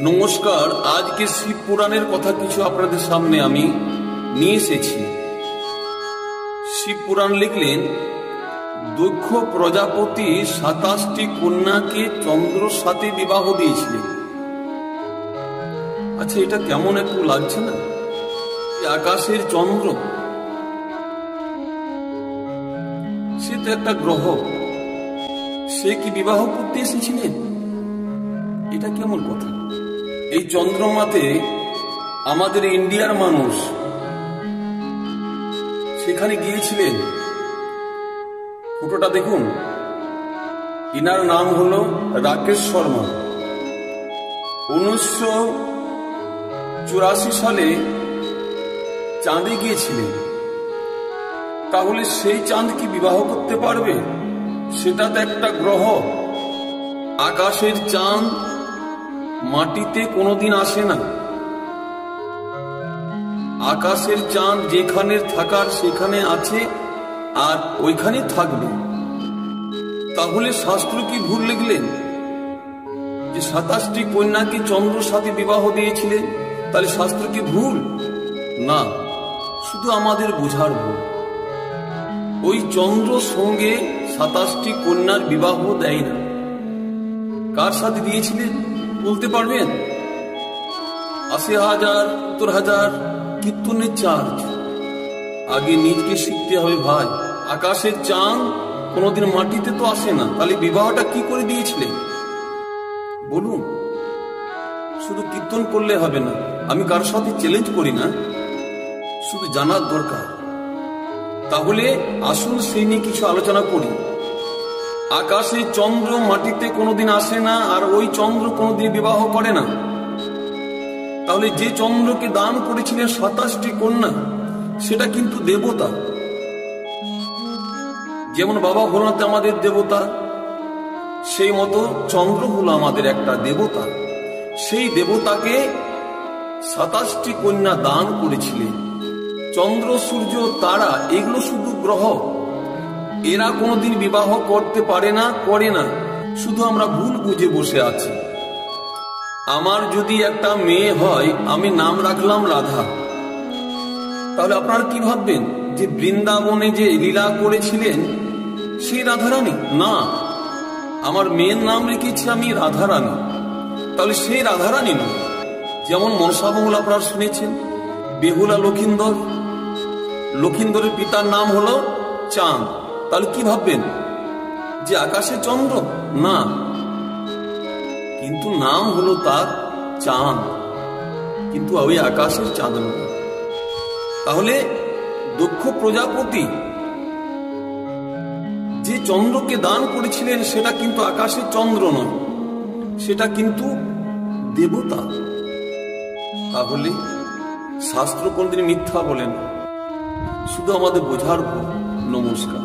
নমস্কার। আজকে শিব পুরাণের কথা কিছু আপনাদের সামনে আমি নিয়ে এসেছি। শিব পুরাণ লিখলেন, দক্ষ প্রজাপতি 27টি কন্যাকে চন্দ্রর সাথে বিবাহ দিয়েছিলেন। আচ্ছা, এটা কেমন একটু লাগছে না? আকাশের চন্দ্র, সে তো একটা গ্রহ, সে কি বিবাহ করতে এসেছিলেন? এটা কেমন কথা? এই চন্দ্রমাতে আমাদের ইন্ডিয়ার মানুষ সেখানে গিয়েছিলেন। ফটোটা দেখুন, ইনার নাম হলো রাকেশ শর্মা। 1984 সালে চাঁদে গিয়েছিলেন। তাহলে সেই চাঁদ কি বিবাহ করতে পারবে? সেটা তো একটা গ্রহ। আকাশের চাঁদ মাটিতে কোনোদিন আসে না। আকাশের চাঁদ যেখানে থাকার সেখানে আছে আর ওইখানে থাকবে। তাহলে শাস্ত্র কি ভুল লিখলেন যে 27টি কন্যাকে চন্দ্রর সাথে বিবাহ দিয়েছিলেন? তাহলে শাস্ত্র কি ভুল? না, শুধু আমাদের বোঝার ভুল। ওই চন্দ্র সঙ্গে 27টি কন্যার বিবাহ দেয় না। কার সাথে দিয়েছিলেন বলতে পারবেন? 80,000 70,000 কীর্তনের চার্জ। আগে নিজকে শিখতে হবে ভাই। আকাশের চাঁদ কোনোদিন মাটিতে তো আসে না, তাহলে বিবাহটা কি করে দিয়েছিলেন বলুন? শুধু কীর্তন করলে হবে না। আমি কার সাথে চ্যালেঞ্জ করি না, শুধু জানার দরকার। তাহলে আসুন সেই নিয়ে কিছু আলোচনা করি। আকাশে চন্দ্র মাটিতে কোনোদিন আসে না, আর ওই চন্দ্র কোনোদিন বিবাহ করে না। তাহলে যে চন্দ্রকে দান করেছিলেন 27টি কন্যা, সেটা কিন্তু দেবতা। যেমন বাবা ভোলানাথ আমাদের দেবতা, সেই মতো চন্দ্র হলো আমাদের একটা দেবতা। সেই দেবতাকে 27টি কন্যা দান করেছিলেন। চন্দ্র, সূর্য, তারা এগুলো শুধু গ্রহ। এরা কোনোদিন বিবাহ করতে পারে না, করে না। শুধু আমরা ভুল বুঝে বসে আছি। আমার যদি একটা মেয়ে হয়, আমি নাম রাখলাম রাধা, তাহলে আপনারা কি ভাববেন যে বৃন্দাবনে যে লীলা করেছিলেন সেই রাধারানী? না, আমার মেয়ের নাম রেখেছি আমি রাধারানী, তাহলে সেই রাধারানী নয়। যেমন মনসা মঙ্গল আপনারা শুনেছেন, বেহুলা লক্ষিন্দর, লক্ষিন্দরের পিতার নাম হলো চাঁদ। তাহলে কি ভাববেন যে আকাশে চন্দ্র? না, কিন্তু নাম হলো তার চাঁদ, কিন্তু ওই আকাশের চাঁদ নয়। তাহলে দক্ষ প্রজাপতি যে চন্দ্রকে দান করেছিলেন সেটা কিন্তু আকাশের চন্দ্র নয়, সেটা কিন্তু দেবতা। তাহলে শাস্ত্র কোনদিন মিথ্যা বলেন, শুধু আমাদের বোঝার ভুল। নমস্কার।